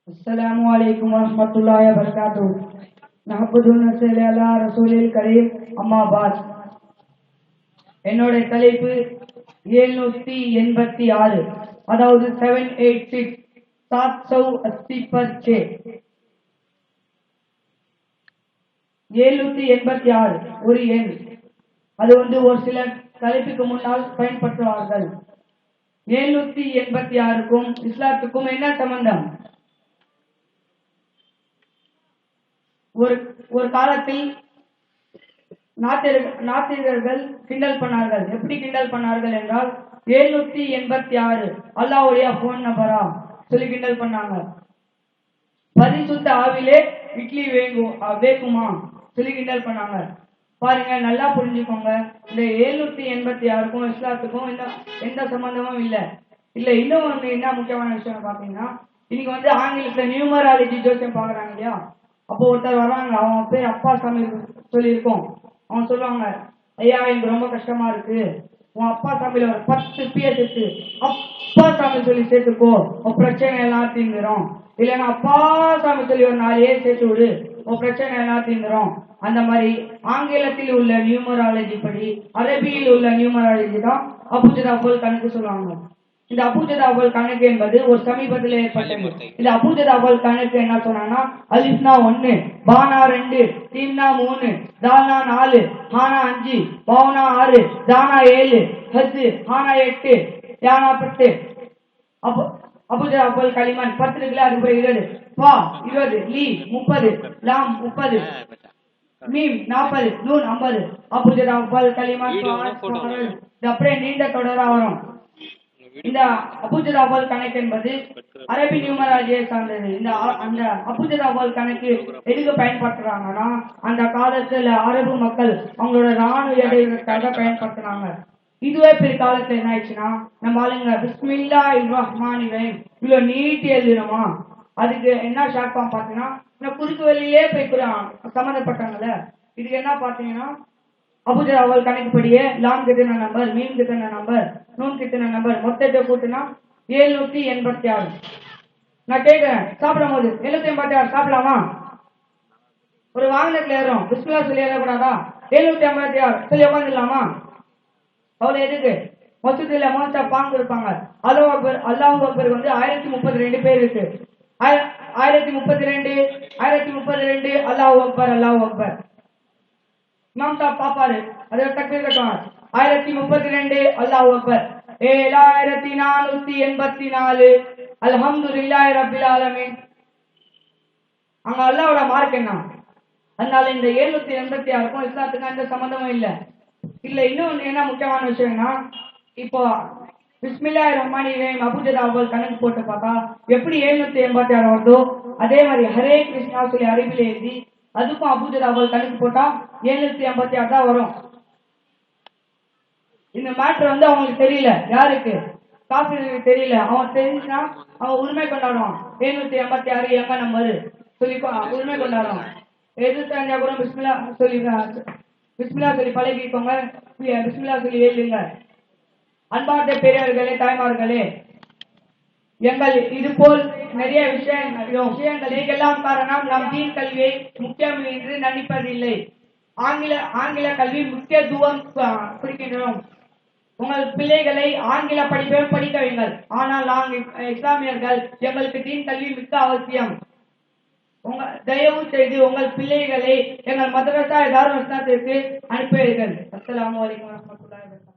अस्सलामु अलैकुम वरहमतुल्लाहि वबरकातुहू நஹ்மதுஹு ஸல்லல்லாஹு அலா ரசூலில் கரீம் அம்மா பாத். என்னோட தலைப்பு 786, அதாவது 786 780 पर 6 786 ஒரு எண். அது ஒரு சிலர் தலைப்புக்கு முன்னால் பயன்படுத்துவார்கள். 786க்கும் இஸ்லாத்துக்கும் என்ன சம்பந்தம்? ஒரு காலத்தில் நாத்திகர்கள் கிண்டல் பண்ணார்கள். எப்படி கிண்டல் பண்ணார்கள் என்றால், 786 அல்லாஹ்வுடைய போன் நம்பரா சொல்லி கிண்டல் பண்ணாங்க. பரிசுத்த ஆவிலே இட்லி வேகுமா சொல்லி கிண்டல் பண்ணாங்க. பாருங்க, நல்லா புரிஞ்சுக்கோங்க. இந்த 786க்கும் இஸ்லாத்துக்கும் எந்த சம்பந்தமும் இல்லை. இன்னும் என்ன முக்கியமான விஷயம் பாத்தீங்கன்னா, இன்னைக்கு ஆங்கிலத்துல நியூமராலஜி ஜோசியம் பாக்குறாங்க இல்லையா? அப்போ ஒருத்தர் வராங்க, அவன் பேர் அப்பா சாமி சொல்லியிருக்கோம். அவன் சொல்லுவாங்க, ஐயா எனக்கு ரொம்ப கஷ்டமா இருக்கு, உன் அப்பா சாமியில ஒரு 10 பேர் சேர்த்து அப்பா சாமி சொல்லி சேர்த்துக்கோ, உன் பிரச்சனை எல்லாம் தீர்ந்துரும். இல்லைன்னா அப்பா சாமி சொல்லி ஒரு 4 சேர்த்து விடு, உன் பிரச்சனை எல்லாம் தீர்ந்துரும். அந்த மாதிரி ஆங்கிலத்தில் உள்ள நியூமராலஜி படி அரபியில் உள்ள நியூமராலஜி தான் அபூஜதா கணக்கு சொல்லுவாங்க. இந்த அபூஜதா கணக்கு என்பது ஒரு சமீபத்தில் ஏற்பட்டது. இந்த அபூஜதா கணக்கு என்ன சொன்னா, அலிஃப்னா 1, பானா 2, தீம்னா 3, தால்னா 4, ஹானா 5, பவுனா 6, தானா 7, ஹஸ் ஹானா 8, யானா 10. அபூஜதா களிமான் 10 இருக்குல்ல, அது 20, பா 20, லீ 30, லாம் 30, மீம் 40, நூன் 50. அபூஜதா களிமான் அப்படியே நீண்ட தொடரா வரும். இந்த அபூஜதா கணக்கு என்பது அரபி நியூமராலஜியை சார்ந்தது. அந்த அபூஜதா கணக்கு எதுக்கு பயன்படுத்துறாங்கன்னா, அந்த காலத்துல அரபு மக்கள் அவங்களோட ராணுவ எடைகளுக்காக பயன்படுத்துறாங்க. இதுவே பிற்காலத்துல என்ன ஆயிடுச்சுன்னா, நம்ம ஆளுங்க பிஸ்மில்லாஹிர் ரஹ்மானிர் ரஹீம் இவ்வளவு நீட்டி எழுதணுமா? அதுக்கு என்ன ஷார்ட்ஃபார்ம் பாத்தீங்கன்னா, இந்த குறுக்கு வழியிலே போய் சம்மந்தப்பட்டாங்கல்ல. இதுக்கு என்ன பாத்தீங்கன்னா, அபூஜதா கணக்குப்படியே லாம் கிட்டன நம்பர், மீன் கிட்டன நம்பர், நூன் கிட்டன நம்பர், மொத்தத்தை கூட்டினா 786. நான் கேட்கிறேன், சாப்பிடும் போது 786 சாப்பிடலாமா? ஒரு வாகனத்துல ஏறும், பிஸ்மில்லா சொல்லி ஏறக்கூடாதா? 786 சொல்லி உட்காந்துடலாமா? அவ்வளவு எதுக்கு? மொத்தத்துல பாங்கு இருப்பாங்க. அல்லாஹ் அக்பர் 1032 பேர் இருக்கு. 1032 அல்லாஹ் அக்பர் அல்லாஹ் அக்பர். இமாம் சாப் பாப்பாரு, அதை தக்பீர் கட்டுவாங்க. 1032 அல்லாஹ் அக்பர், 7484 அல்ஹம்துலில்லாஹி ரப்பில் ஆலமீன். அங்க அல்லாஹ்வோட மார்க் என்ன? அதனால இந்த 786க்கும் இஸ்லாத்துக்கும் எந்த சம்பந்தமும் இல்ல. இன்னும் என்ன முக்கியமான விஷயம்னா, இப்போ பிஸ்மில்லாஹிர் ரஹ்மானிர் ரஹீம் அபூஜதா கணக்கு போட்டு பார்த்தா எப்படி 786 வருதோ, அதே மாதிரி ஹரே கிருஷ்ணா சொல்லி அரபில எழுதி அதுக்கும் அபூஜதா கணக்கு போட்டா 786 தான் வரும். இந்த மேட்டர் அவங்களுக்கு தெரியல. யாருக்கு? காஃபிருக்கு தெரியல. அவன் தெரிஞ்சுன்னா அவன் உரிமை கொண்டாடுவான். 786 எங்க நம்பர் சொல்லி உரிமை கொண்டாடுவான். எது தெரிஞ்சா கூட பிஸ்மில்லா சொல்லி பழகிக்கோங்க. பிஸ்மில்லா சொல்லி எழுதுங்க. அன்பார்ந்த பெரியவர்களே, தாய்மார்களே, எங்கள் இது போல் நிறைய விஷயங்கள் எல்லாம் காரணம் நம் தீன் கல்வியை முக்கியம் என்று நினைப்பதில்லை. ஆங்கில கல்வி முக்கியத்துவம் குறிக்கின்றோம். உங்கள் பிள்ளைகளை ஆங்கில படிக்க வைங்கள். ஆனால் நாங்கள் இஸ்லாமியர்கள் எங்களுக்கு தீன் கல்வி மிக்க அவசியம். தயவு செய்து உங்கள் பிள்ளைகளை எங்கள் மதரசா தாருல் இஸ்லாத்திற்கு அனுப்புவீர்கள். அஸ்ஸலாமு அலைக்கும் வரஹ்மத்துல்லாஹி வபரகாத்துஹு.